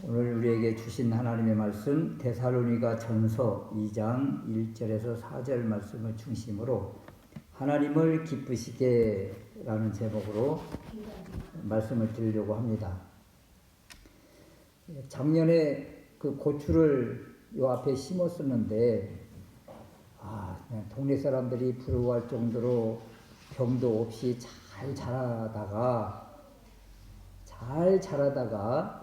오늘 우리에게 주신 하나님의 말씀 데살로니가 전서 2장 1절에서 4절 말씀을 중심으로 하나님을 기쁘시게 라는 제목으로 말씀을 드리려고 합니다. 작년에 그 고추를 요 앞에 심었었는데 그냥 동네 사람들이 부러워할 정도로 병도 없이 잘 자라다가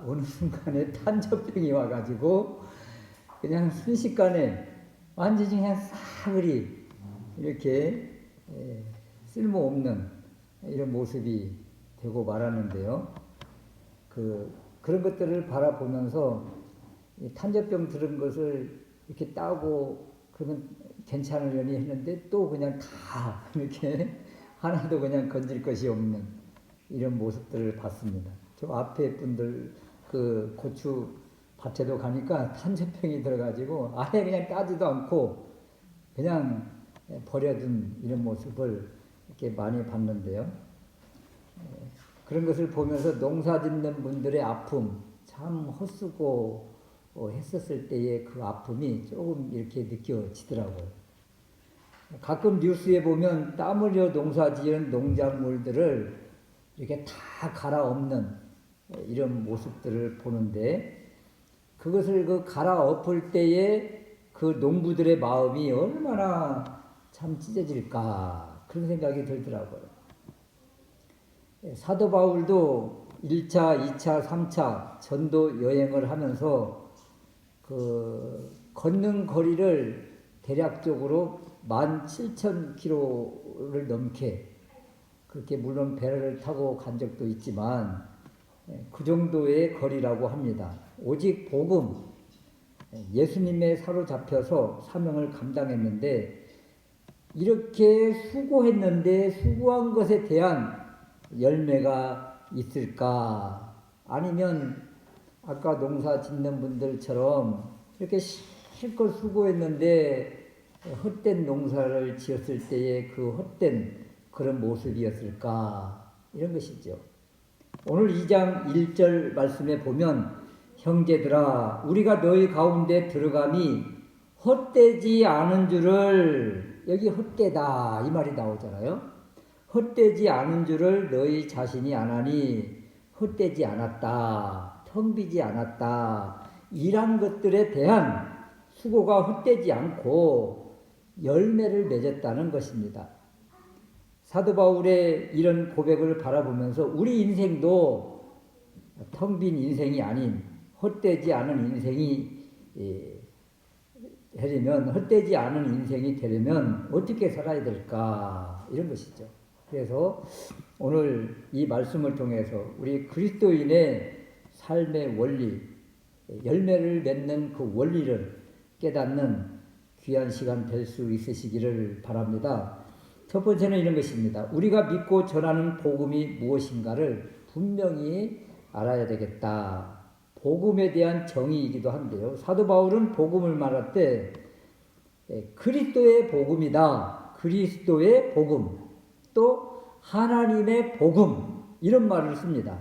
어느 순간에 탄저병이 와가지고 그냥 순식간에 완전히 그냥 싸그리 이렇게 쓸모없는 이런 모습이 되고 말았는데요. 그런 것들을 바라보면서 탄저병 들은 것을 이렇게 따고 그러면 괜찮으려니 했는데 또 그냥 다 이렇게 하나도 그냥 건질 것이 없는 이런 모습들을 봤습니다. 저 앞에 분들 그 고추 밭에도 가니까 탄저병이 들어가지고 아예 그냥 따지도 않고 그냥 버려둔 이런 모습을 이렇게 많이 봤는데요. 그런 것을 보면서 농사 짓는 분들의 아픔, 참 헛수고 했었을 때의 그 아픔이 조금 이렇게 느껴지더라고요. 가끔 뉴스에 보면 땀 흘려 농사 지은 농작물들을 이렇게 다 갈아엎는 이런 모습들을 보는데 그것을 갈아엎을 때에 그 농부들의 마음이 얼마나 참 찢어질까 그런 생각이 들더라고요. 사도 바울도 1차, 2차, 3차 전도 여행을 하면서 걷는 거리를 대략적으로 17,000km를 넘게 그렇게 물론 배를 타고 간 적도 있지만 그 정도의 거리라고 합니다. 오직 복음, 예수님에 사로잡혀서 사명을 감당했는데 이렇게 수고했는데 수고한 것에 대한 열매가 있을까? 아니면 아까 농사 짓는 분들처럼 이렇게 실컷 수고했는데 헛된 농사를 지었을 때의 그 헛된 그런 모습이었을까? 이런 것이죠. 오늘 2장 1절 말씀에 보면 형제들아 우리가 너희 가운데 들어감이 헛되지 않은 줄을 여기 헛되다 이 말이 나오잖아요. 헛되지 않은 줄을 너희 자신이 아나니 헛되지 않았다. 텅 비지 않았다. 이런 것들에 대한 수고가 헛되지 않고 열매를 맺었다는 것입니다. 사도 바울의 이런 고백을 바라보면서 우리 인생도 텅 빈 인생이 아닌 헛되지 않은 인생이 되려면 헛되지 않은 인생이 되려면 어떻게 살아야 될까 이런 것이죠. 그래서 오늘 이 말씀을 통해서 우리 그리스도인의 삶의 원리, 열매를 맺는 그 원리를 깨닫는 귀한 시간 될 수 있으시기를 바랍니다. 첫 번째는 이런 것입니다. 우리가 믿고 전하는 복음이 무엇인가를 분명히 알아야 되겠다. 복음에 대한 정의이기도 한데요. 사도 바울은 복음을 말할 때 그리스도의 복음이다. 그리스도의 복음. 또 하나님의 복음. 이런 말을 씁니다.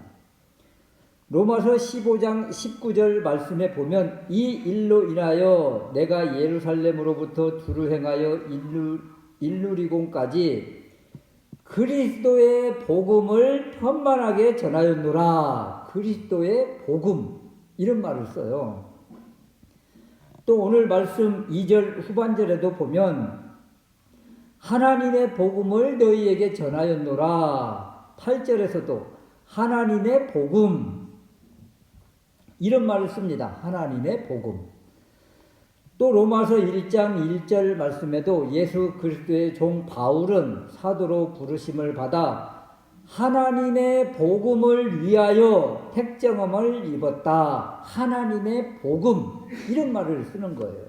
로마서 15장 19절 말씀에 보면 이 일로 인하여 내가 예루살렘으로부터 두루 행하여 일루리곤까지 그리스도의 복음을 편만하게 전하였노라. 그리스도의 복음 이런 말을 써요. 또 오늘 말씀 2절 후반절에도 보면 하나님의 복음을 너희에게 전하였노라. 8절에서도 하나님의 복음 이런 말을 씁니다. 하나님의 복음. 또 로마서 1장 1절 말씀에도 예수 그리스도의 종 바울은 사도로 부르심을 받아 하나님의 복음을 위하여 택정함을 입었다. 하나님의 복음 이런 말을 쓰는 거예요.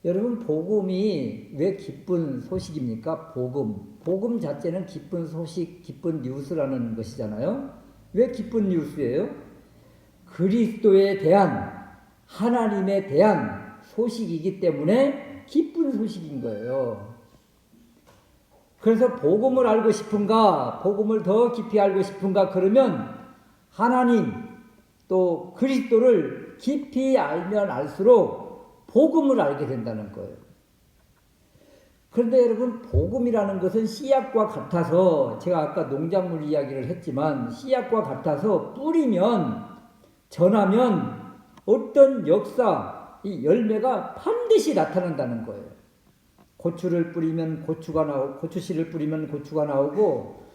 여러분 복음이 왜 기쁜 소식입니까? 복음 자체는 기쁜 소식, 기쁜 뉴스라는 것이잖아요. 왜 기쁜 뉴스예요? 그리스도에 대한 하나님에 대한 소식이기 때문에 기쁜 소식인 거예요. 그래서 복음을 알고 싶은가, 복음을 더 깊이 알고 싶은가 그러면 하나님, 또 그리스도를 깊이 알면 알수록 복음을 알게 된다는 거예요. 그런데 여러분, 복음이라는 것은 씨앗과 같아서, 제가 아까 농작물 이야기를 했지만, 씨앗과 같아서 뿌리면, 전하면 어떤 역사, 이 열매가 반드시 나타난다는 거예요. 고추를 뿌리면 고추가 나오고, 고추씨를 뿌리면 고추가 나오고,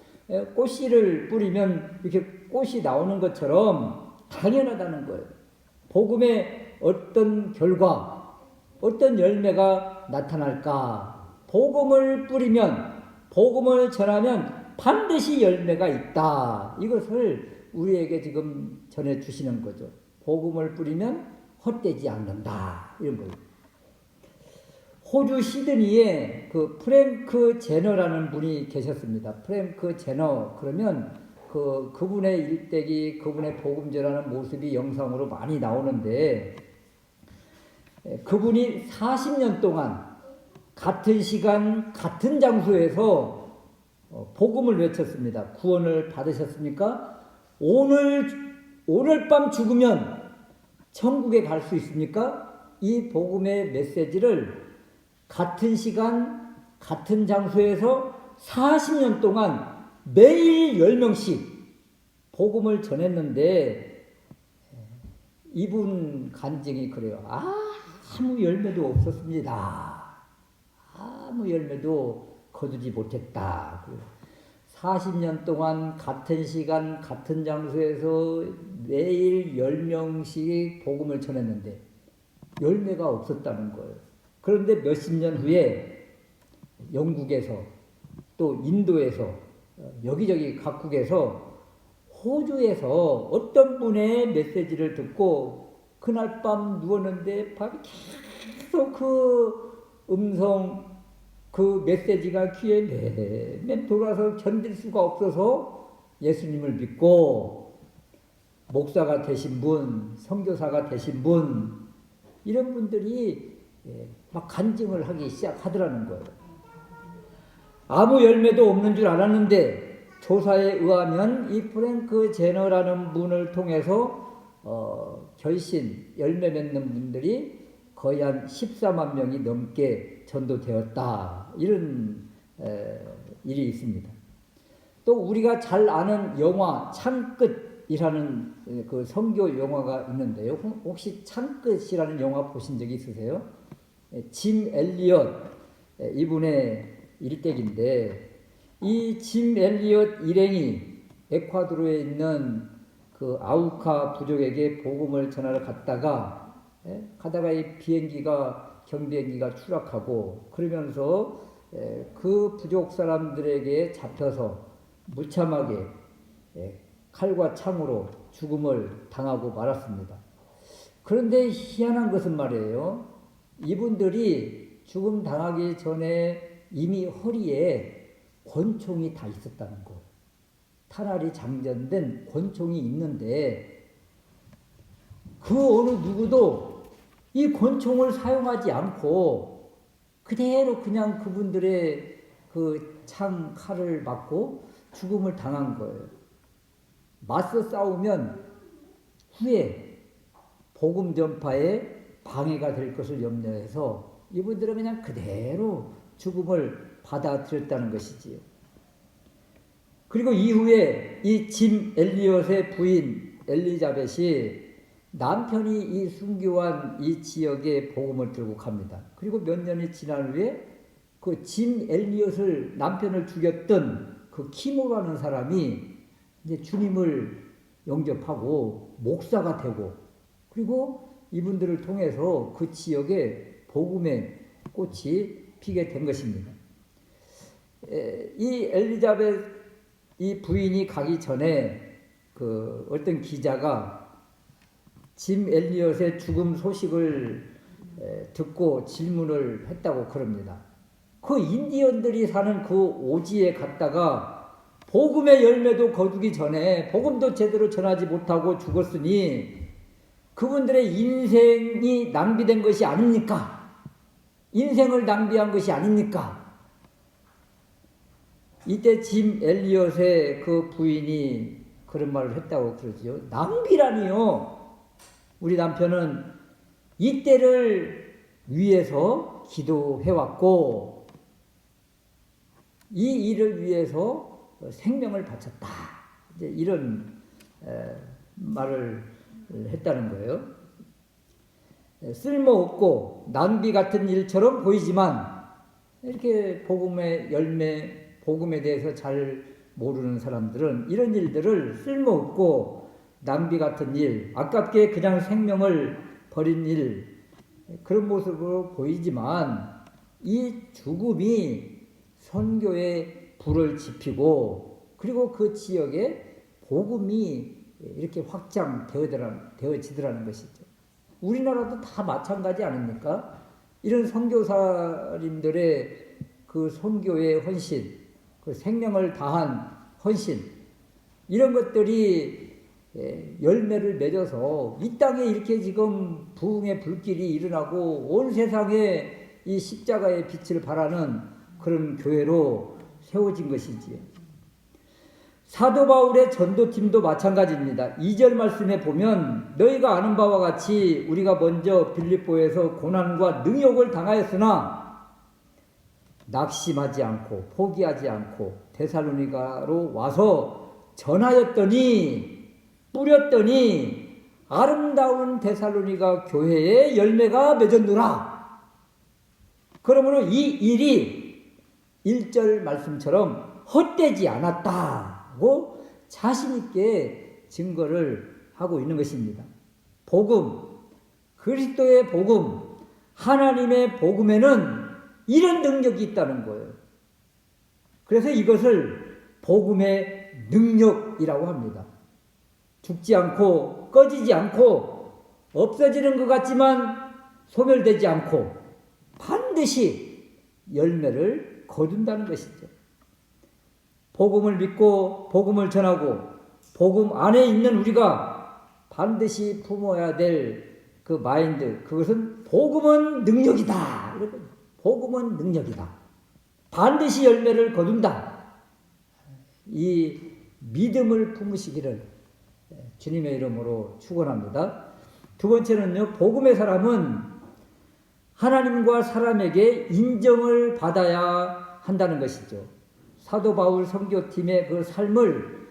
꽃씨를 뿌리면 이렇게 꽃이 나오는 것처럼 당연하다는 거예요. 복음의 어떤 결과, 어떤 열매가 나타날까? 복음을 뿌리면, 복음을 전하면 반드시 열매가 있다. 이것을 우리에게 지금 전해주시는 거죠. 복음을 뿌리면 헛되지 않는다. 이런 거예요. 호주 시드니에 그 프랭크 제너라는 분이 계셨습니다. 프랭크 제너, 그러면 그분의 일대기, 그분의 복음 전하는 모습이 영상으로 많이 나오는데, 그분이 40년 동안 같은 시간, 같은 장소에서 복음을 외쳤습니다. 구원을 받으셨습니까? 오늘 밤 죽으면 천국에 갈 수 있습니까? 이 복음의 메시지를 같은 시간, 같은 장소에서 40년 동안 매일 10명씩 복음을 전했는데, 이분 간증이 그래요. 아무 열매도 없었습니다. 아무 열매도 거두지 못했다. 40년 동안 같은 시간, 같은 장소에서 매일 10명씩 복음을 전했는데 열매가 없었다는 거예요. 그런데 몇십 년 후에 영국에서, 또 인도에서, 여기저기 각국에서, 호주에서 어떤 분의 메시지를 듣고 그날 밤 누웠는데 밤이 계속 그 음성, 그 메시지가 귀에 매매 돌아서 견딜 수가 없어서 예수님을 믿고 목사가 되신 분, 선교사가 되신 분, 이런 분들이 막 간증을 하기 시작하더라는 거예요. 아무 열매도 없는 줄 알았는데 조사에 의하면 이 프랭크 제너라는 분을 통해서 결신, 열매 맺는 분들이 거의 한 14만 명이 넘게 전도되었다. 이런 일이 있습니다. 또 우리가 잘 아는 영화 창끝이라는 그 선교 영화가 있는데요. 혹시 창끝이라는 영화 보신 적이 있으세요? 짐 엘리엇, 이분의 일대기인데, 이 짐 엘리엇 일행이 에콰도르에 있는 그 아우카 부족에게 복음을 전하러 가다가 이 경비행기가 추락하고, 그러면서 그 부족 사람들에게 잡혀서 무참하게 칼과 창으로 죽음을 당하고 말았습니다. 그런데 희한한 것은 말이에요. 이분들이 죽음 당하기 전에 이미 허리에 권총이 다 있었다는 거. 탄알이 장전된 권총이 있는데, 그 어느 누구도 이 권총을 사용하지 않고 그대로 그냥 그분들의 그 창, 칼을 맞고 죽음을 당한 거예요. 맞서 싸우면 후에 복음 전파에 방해가 될 것을 염려해서 이분들은 그냥 그대로 죽음을 받아들였다는 것이지요. 그리고 이후에 이 짐 엘리엇의 부인 엘리자벳이 남편이 이 순교한 이 지역에 복음을 들고 갑니다. 그리고 몇 년이 지난 후에 그 짐 엘리엇을, 남편을 죽였던 그 키모라는 사람이 이제 주님을 영접하고 목사가 되고, 그리고 이분들을 통해서 그 지역에 복음의 꽃이 피게 된 것입니다. 이 엘리자벳, 이 부인이 가기 전에 그 어떤 기자가 짐 엘리엇의 죽음 소식을 듣고 질문을 했다고 그럽니다. 그 인디언들이 사는 그 오지에 갔다가 복음의 열매도 거두기 전에 복음도 제대로 전하지 못하고 죽었으니 그분들의 인생이 낭비된 것이 아닙니까? 인생을 낭비한 것이 아닙니까? 이때 짐 엘리엇의 그 부인이 그런 말을 했다고 그러지요. 낭비라니요. 우리 남편은 이때를 위해서 기도해왔고 이 일을 위해서 생명을 바쳤다. 이제 이런 말을 했다는 거예요. 쓸모없고 낭비 같은 일처럼 보이지만 이렇게 복음의 열매, 복음에 대해서 잘 모르는 사람들은 이런 일들을 쓸모없고 낭비 같은 일, 아깝게 그냥 생명을 버린 일, 그런 모습으로 보이지만 이 죽음이 선교의 불을 지피고 그리고 그 지역에 복음이 이렇게 확장되어지더라는 것이죠. 우리나라도 다 마찬가지 아닙니까? 이런 선교사님들의 그 선교의 헌신, 그 생명을 다한 헌신, 이런 것들이 열매를 맺어서 이 땅에 이렇게 지금 부흥의 불길이 일어나고 온 세상에 이 십자가의 빛을 발하는 그런 교회로 세워진 것이지요. 사도 바울의 전도팀도 마찬가지입니다. 2절 말씀에 보면 너희가 아는 바와 같이 우리가 먼저 빌립보에서 고난과 능욕을 당하였으나 낙심하지 않고 포기하지 않고 데살로니가로 와서 전하였더니 뿌렸더니 아름다운 데살로니가 교회의 열매가 맺었노라. 그러므로 이 일이 1절 말씀처럼 헛되지 않았다고 자신 있게 증거를 하고 있는 것입니다. 복음, 그리스도의 복음, 하나님의 복음에는 이런 능력이 있다는 거예요. 그래서 이것을 복음의 능력이라고 합니다. 죽지 않고 꺼지지 않고 없어지는 것 같지만 소멸되지 않고 반드시 열매를 거둔다는 것이죠. 복음을 믿고 복음을 전하고 복음 안에 있는 우리가 반드시 품어야 될 그 마인드, 그것은 복음은 능력이다. 복음은 능력이다. 반드시 열매를 거둔다. 이 믿음을 품으시기를 주님의 이름으로 축원합니다. 두 번째는요, 복음의 사람은 하나님과 사람에게 인정을 받아야 한다는 것이죠. 사도 바울 선교팀의 그 삶을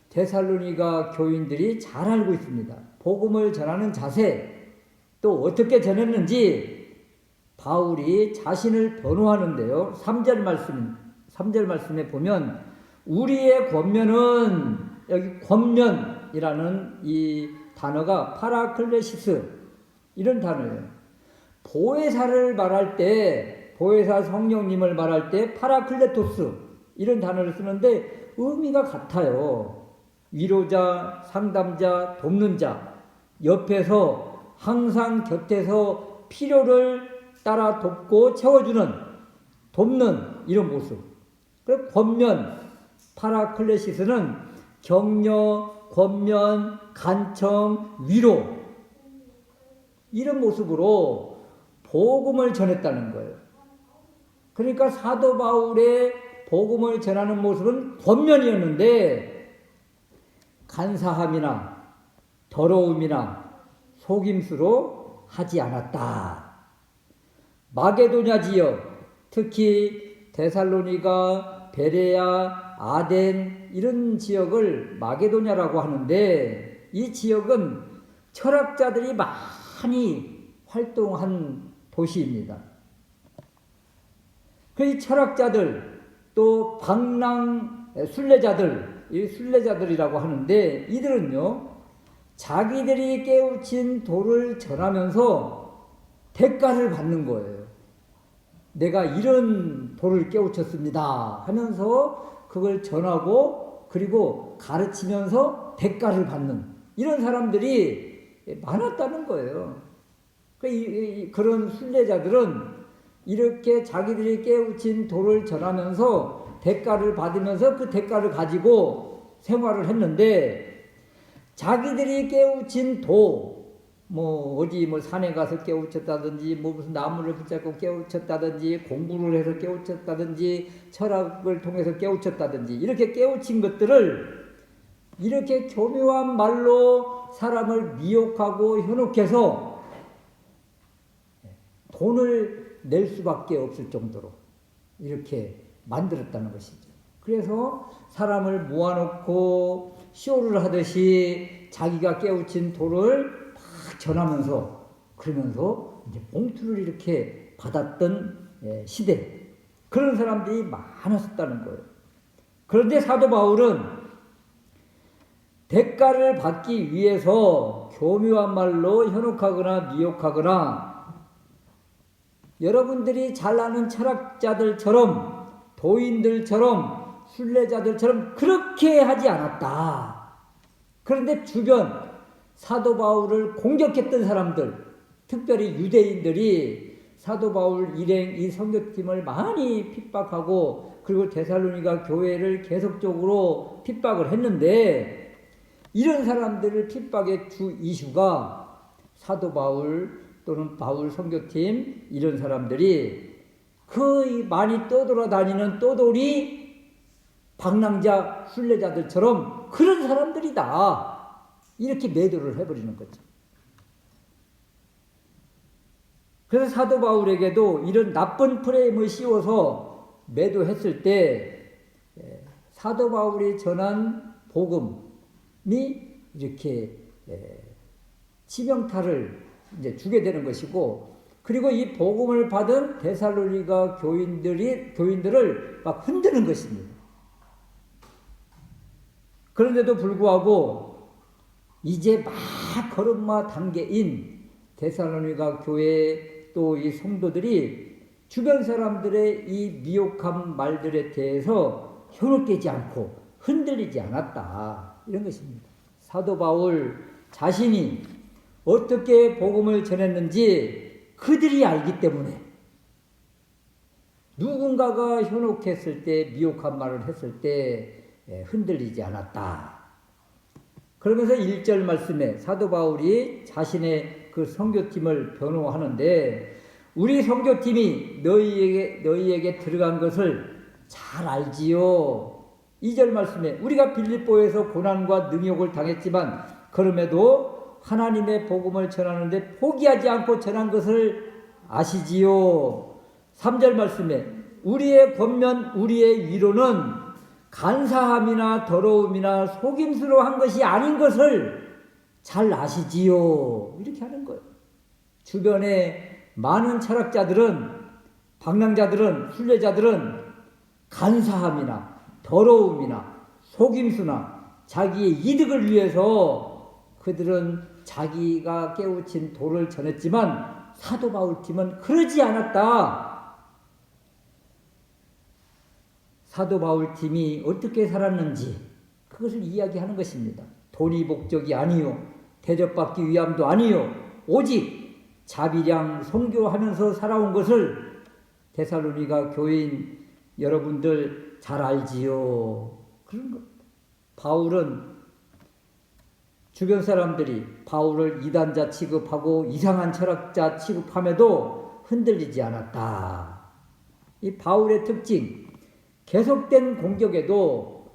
데살로니가 교인들이 잘 알고 있습니다. 복음을 전하는 자세, 또 어떻게 전했는지 바울이 자신을 변호하는데요. 3절 말씀에 보면 우리의 권면은, 여기 권면이라는 이 단어가 파라클레시스, 이런 단어예요. 보혜사를 말할 때, 보혜사 성령님을 말할 때 파라클레토스, 이런 단어를 쓰는데 의미가 같아요. 위로자, 상담자, 돕는 자, 옆에서 항상 곁에서 필요를 따라 돕고 채워주는, 돕는 이런 모습. 그리고 권면, 파라클레시스는 격려, 권면, 간청, 위로, 이런 모습으로 복음을 전했다는 거예요. 그러니까 사도 바울의 복음을 전하는 모습은 권면이었는데 간사함이나 더러움이나 속임수로 하지 않았다. 마게도냐 지역, 특히 데살로니가, 베레아, 아덴 이런 지역을 마게도냐라고 하는데 이 지역은 철학자들이 많이 활동한 도시입니다. 그 철학자들, 또 방랑 순례자들, 이 순례자들이라고 하는데 이들은요, 자기들이 깨우친 도를 전하면서 대가를 받는 거예요. 내가 이런 도를 깨우쳤습니다 하면서 그걸 전하고 그리고 가르치면서 대가를 받는 이런 사람들이 많았다는 거예요. 그런 순례자들은 이렇게 자기들이 깨우친 도를 전하면서 대가를 받으면서 그 대가를 가지고 생활을 했는데 자기들이 깨우친 도, 어디 산에 가서 깨우쳤다든지, 무슨 나무를 붙잡고 깨우쳤다든지, 공부를 해서 깨우쳤다든지, 철학을 통해서 깨우쳤다든지, 이렇게 깨우친 것들을 이렇게 교묘한 말로 사람을 미혹하고 현혹해서 돈을 낼 수밖에 없을 정도로 이렇게 만들었다는 것이죠. 그래서 사람을 모아놓고 쇼를 하듯이 자기가 깨우친 도를 막 전하면서 그러면서 이제 봉투를 이렇게 받았던 시대, 그런 사람들이 많았었다는 거예요. 그런데 사도 바울은 대가를 받기 위해서 교묘한 말로 현혹하거나 미혹하거나 여러분들이 잘 아는 철학자들처럼 도인들처럼 순례자들처럼 그렇게 하지 않았다. 그런데 주변 사도 바울을 공격했던 사람들, 특별히 유대인들이 사도 바울 일행 이 선교팀을 많이 핍박하고 그리고 데살로니가 교회를 계속적으로 핍박을 했는데, 이런 사람들을 핍박의 주 이슈가 사도 바울 또는 바울 선교팀, 이런 사람들이 거의 많이 떠돌아다니는 떠돌이 방랑자 순례자들처럼 그런 사람들이다, 이렇게 매도를 해버리는 거죠. 그래서 사도 바울에게도 이런 나쁜 프레임을 씌워서 매도했을 때 사도 바울이 전한 복음이 이렇게 치명타를 이제 주게 되는 것이고, 그리고 이 복음을 받은 데살로니가 교인들을 막 흔드는 것입니다. 그런데도 불구하고 이제 막 걸음마 단계인 데살로니가 교회 또 이 성도들이 주변 사람들의 이 미혹한 말들에 대해서 현혹되지 않고 흔들리지 않았다, 이런 것입니다. 사도 바울 자신이 어떻게 복음을 전했는지 그들이 알기 때문에 누군가가 현혹했을 때, 미혹한 말을 했을 때 흔들리지 않았다. 그러면서 1절 말씀에 사도 바울이 자신의 그 선교팀을 변호하는데, 우리 선교팀이 너희에게 들어간 것을 잘 알지요. 2절 말씀에 우리가 빌립보에서 고난과 능욕을 당했지만 그럼에도 하나님의 복음을 전하는데 포기하지 않고 전한 것을 아시지요. 3절 말씀에 우리의 권면, 우리의 위로는 간사함이나 더러움이나 속임수로 한 것이 아닌 것을 잘 아시지요. 이렇게 하는 거예요. 주변에 많은 철학자들은, 방랑자들은, 순례자들은 간사함이나 더러움이나 속임수나 자기의 이득을 위해서 그들은 자기가 깨우친 도를 전했지만 사도 바울 팀은 그러지 않았다. 사도 바울 팀이 어떻게 살았는지 그것을 이야기하는 것입니다. 돈이 목적이 아니요, 대접받기 위함도 아니요, 오직 자비량 선교하면서 살아온 것을 데살로니가 교인 여러분들 잘 알지요. 그런 겁니다. 바울은 주변 사람들이 바울을 이단자 취급하고 이상한 철학자 취급함에도 흔들리지 않았다. 이 바울의 특징, 계속된 공격에도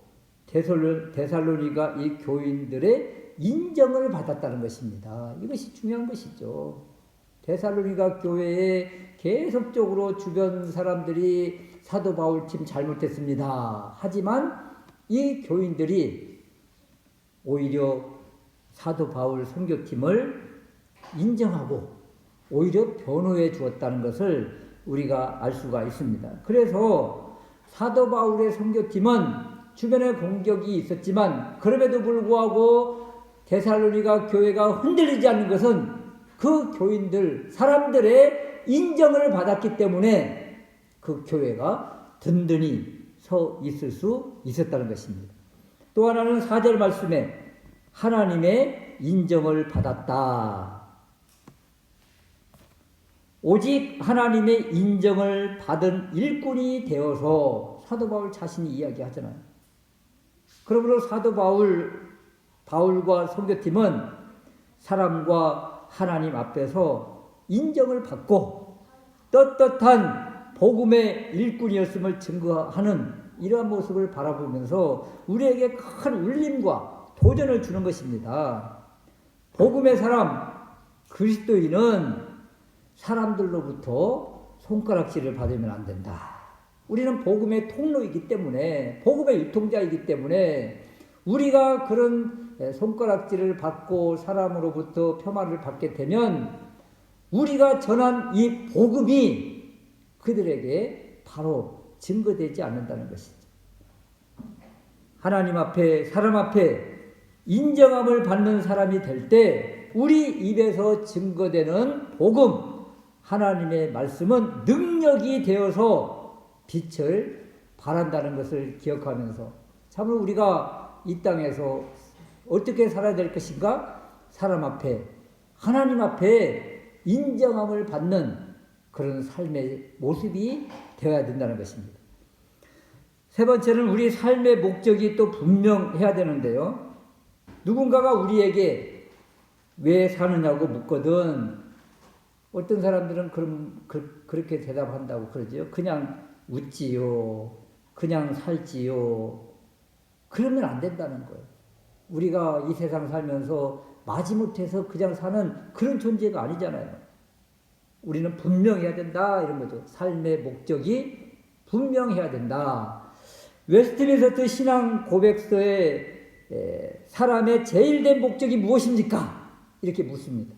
데살로니가 이 교인들의 인정을 받았다는 것입니다. 이것이 중요한 것이죠. 데살로니가 교회에 계속적으로 주변 사람들이 사도 바울 팀 잘못했습니다. 하지만 이 교인들이 오히려 사도 바울 선교팀을 인정하고 오히려 변호해 주었다는 것을 우리가 알 수가 있습니다. 그래서 사도 바울의 선교팀은 주변에 공격이 있었지만 그럼에도 불구하고 데살로니가 교회가 흔들리지 않는 것은 그 교인들, 사람들의 인정을 받았기 때문에 그 교회가 든든히 서 있을 수 있었다는 것입니다. 또 하나는 4절 말씀에 하나님의 인정을 받았다. 오직 하나님의 인정을 받은 일꾼이 되어서 사도 바울 자신이 이야기하잖아요. 그러므로 사도 바울과 선교팀은 사람과 하나님 앞에서 인정을 받고 떳떳한 복음의 일꾼이었음을 증거하는 이러한 모습을 바라보면서 우리에게 큰 울림과 도전을 주는 것입니다. 복음의 사람, 그리스도인은 사람들로부터 손가락질을 받으면 안 된다. 우리는 복음의 통로이기 때문에, 복음의 유통자이기 때문에 우리가 그런 손가락질을 받고 사람으로부터 폄하를 받게 되면 우리가 전한 이 복음이 그들에게 바로 증거되지 않는다는 것이죠. 하나님 앞에, 사람 앞에 인정함을 받는 사람이 될 때 우리 입에서 증거되는 복음, 하나님의 말씀은 능력이 되어서 빛을 발한다는 것을 기억하면서 참으로 우리가 이 땅에서 어떻게 살아야 될 것인가? 사람 앞에, 하나님 앞에 인정함을 받는 그런 삶의 모습이 되어야 된다는 것입니다. 세 번째는 우리 삶의 목적이 또 분명해야 되는데요. 누군가가 우리에게 왜 사느냐고 묻거든 어떤 사람들은 그렇게 대답한다고 그러죠. 그냥 웃지요. 그냥 살지요. 그러면 안 된다는 거예요. 우리가 이 세상 살면서 마지못해서 그냥 사는 그런 존재가 아니잖아요. 우리는 분명해야 된다 이런 거죠. 삶의 목적이 분명해야 된다. 웨스트민스터 신앙 고백서에 사람의 제일 된 목적이 무엇입니까? 이렇게 묻습니다.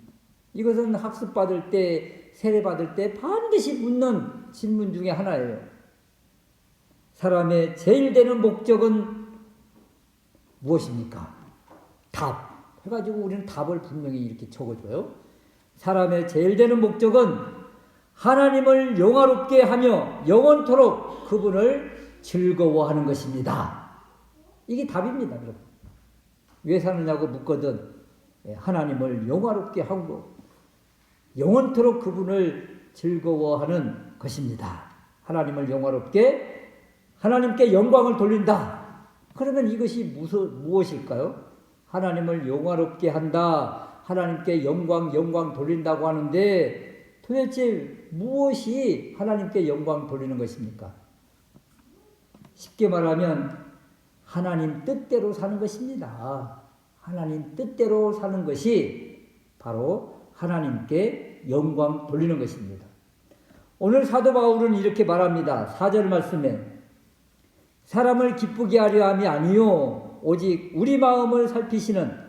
이것은 학습받을 때, 세례받을 때 반드시 묻는 질문 중에 하나예요. 사람의 제일 되는 목적은 무엇입니까? 답. 해가지고 우리는 답을 분명히 이렇게 적어줘요. 사람의 제일 되는 목적은 하나님을 영화롭게 하며 영원토록 그분을 즐거워하는 것입니다. 이게 답입니다. 여러분. 왜 사느냐고 묻거든 하나님을 영화롭게 하고 영원토록 그분을 즐거워하는 것입니다. 하나님을 영화롭게 하나님께 영광을 돌린다. 그러면 이것이 무엇일까요? 하나님을 영화롭게 한다. 하나님께 영광 돌린다고 하는데 도대체 무엇이 하나님께 영광 돌리는 것입니까? 쉽게 말하면 하나님 뜻대로 사는 것입니다. 하나님 뜻대로 사는 것이 바로 하나님께 영광 돌리는 것입니다. 오늘 사도 바울은 이렇게 말합니다. 4절 말씀에 사람을 기쁘게 하려 함이 아니요 오직 우리 마음을 살피시는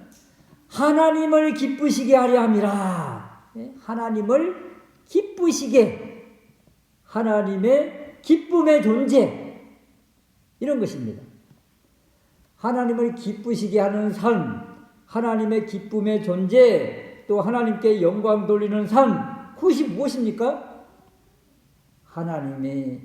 하나님을 기쁘시게 하려 함이라. 하나님을 기쁘시게, 하나님의 기쁨의 존재, 이런 것입니다. 하나님을 기쁘시게 하는 삶, 하나님의 기쁨의 존재, 또 하나님께 영광 돌리는 삶, 그것이 무엇입니까? 하나님이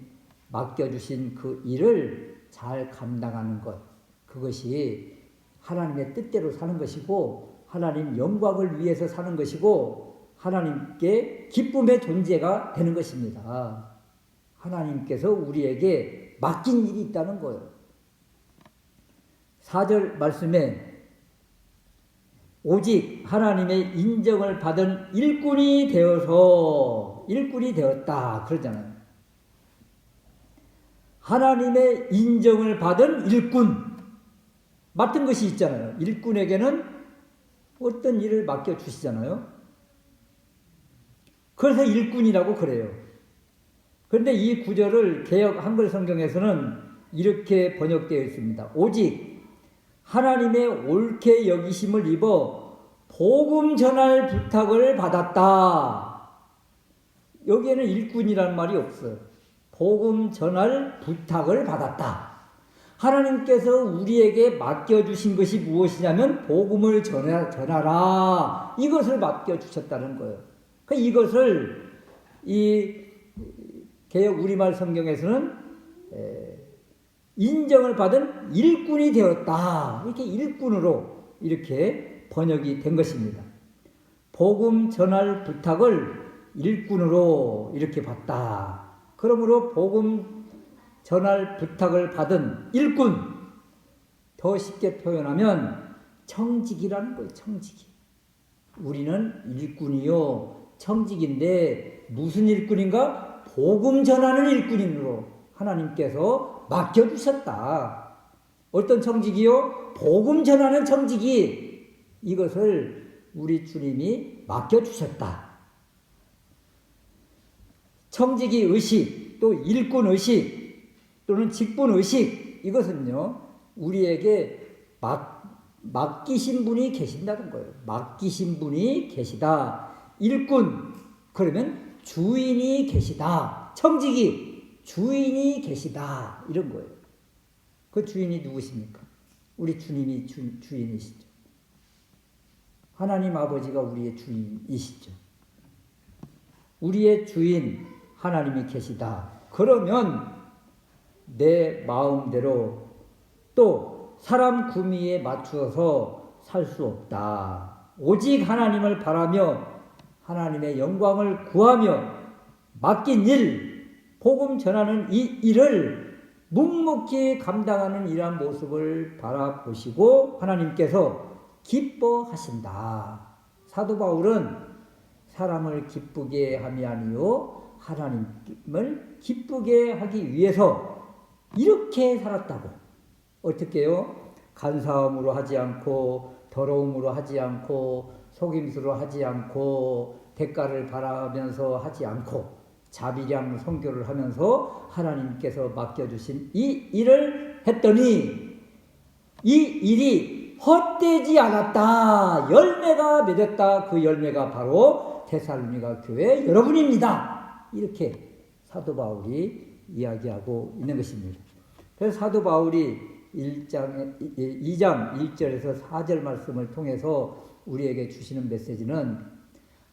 맡겨주신 그 일을 잘 감당하는 것, 그것이 하나님의 뜻대로 사는 것이고 하나님 영광을 위해서 사는 것이고 하나님께 기쁨의 존재가 되는 것입니다. 하나님께서 우리에게 맡긴 일이 있다는 거예요. 4절 말씀에 오직 하나님의 인정을 받은 일꾼이 되었다 그러잖아요. 하나님의 인정을 받은 일꾼, 맡은 것이 있잖아요. 일꾼에게는 어떤 일을 맡겨주시잖아요. 그래서 일꾼이라고 그래요. 그런데 이 구절을 개역 한글 성경에서는 이렇게 번역되어 있습니다. 오직 하나님의 옳게 여기심을 입어 복음 전할 부탁을 받았다. 여기에는 일꾼이라는 말이 없어요. 복음 전할 부탁을 받았다. 하나님께서 우리에게 맡겨주신 것이 무엇이냐면 복음을 전하라. 이것을 맡겨주셨다는 거예요. 이것을 이 개역 우리말 성경에서는 인정을 받은 일꾼이 되었다. 이렇게 일꾼으로 이렇게 번역이 된 것입니다. 복음 전할 부탁을 일꾼으로 이렇게 받다. 그러므로 복음 전할 부탁을 받은 일꾼, 더 쉽게 표현하면 청직이라는 거예요. 청직이. 우리는 일꾼이요 청직인데 무슨 일꾼인가? 복음 전하는 일꾼으로 하나님께서 맡겨주셨다. 어떤 청지기요? 복음 전하는 청지기. 이것을 우리 주님이 맡겨주셨다. 청지기 의식, 또 일꾼 의식, 또는 직분 의식, 이것은요, 우리에게 맡기신 분이 계신다는 거예요. 맡기신 분이 계시다. 일꾼, 그러면 주인이 계시다. 청지기, 주인이 계시다. 이런 거예요. 그 주인이 누구십니까? 우리 주님이 주인이시죠. 하나님 아버지가 우리의 주인이시죠. 우리의 주인 하나님이 계시다. 그러면 내 마음대로 또 사람 구미에 맞추어서 살 수 없다. 오직 하나님을 바라며 하나님의 영광을 구하며 맡긴 일, 복음 전하는 이 일을 묵묵히 감당하는 이러한 모습을 바라보시고 하나님께서 기뻐하신다. 사도 바울은 사람을 기쁘게 함이 아니요 하나님을 기쁘게 하기 위해서 이렇게 살았다고. 어떻게요? 간사함으로 하지 않고 더러움으로 하지 않고 속임수로 하지 않고 대가를 바라면서 하지 않고 자비량 선교를 하면서 하나님께서 맡겨주신 이 일을 했더니 이 일이 헛되지 않았다. 열매가 맺었다. 그 열매가 바로 데살로니가 교회 여러분입니다. 이렇게 사도 바울이 이야기하고 있는 것입니다. 그래서 사도 바울이 2장 1절에서 4절 말씀을 통해서 우리에게 주시는 메시지는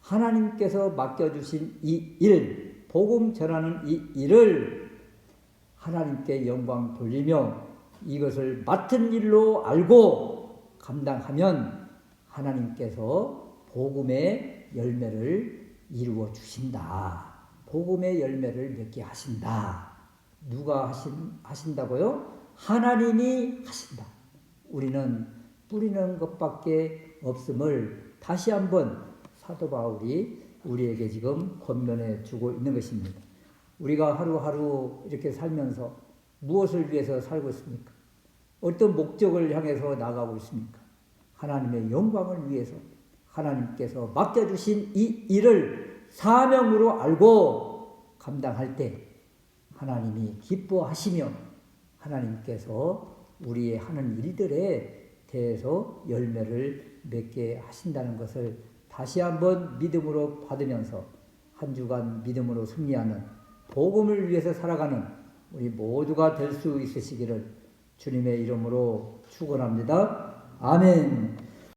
하나님께서 맡겨주신 이 일, 복음 전하는 이 일을 하나님께 영광 돌리며 이것을 맡은 일로 알고 감당하면 하나님께서 복음의 열매를 이루어 주신다. 복음의 열매를 맺게 하신다. 누가 하신다고요? 하나님이 하신다. 우리는 뿌리는 것밖에 없음을 다시 한번 사도 바울이 우리에게 지금 권면해 주고 있는 것입니다. 우리가 하루하루 이렇게 살면서 무엇을 위해서 살고 있습니까? 어떤 목적을 향해서 나가고 있습니까? 하나님의 영광을 위해서 하나님께서 맡겨주신 이 일을 사명으로 알고 감당할 때 하나님이 기뻐하시며 하나님께서 우리의 하는 일들에 대해서 열매를 맺게 하신다는 것을 다시 한번 믿음으로 받으면서 한 주간 믿음으로 승리하는 복음을 위해서 살아가는 우리 모두가 될 수 있으시기를 주님의 이름으로 축원합니다. 아멘.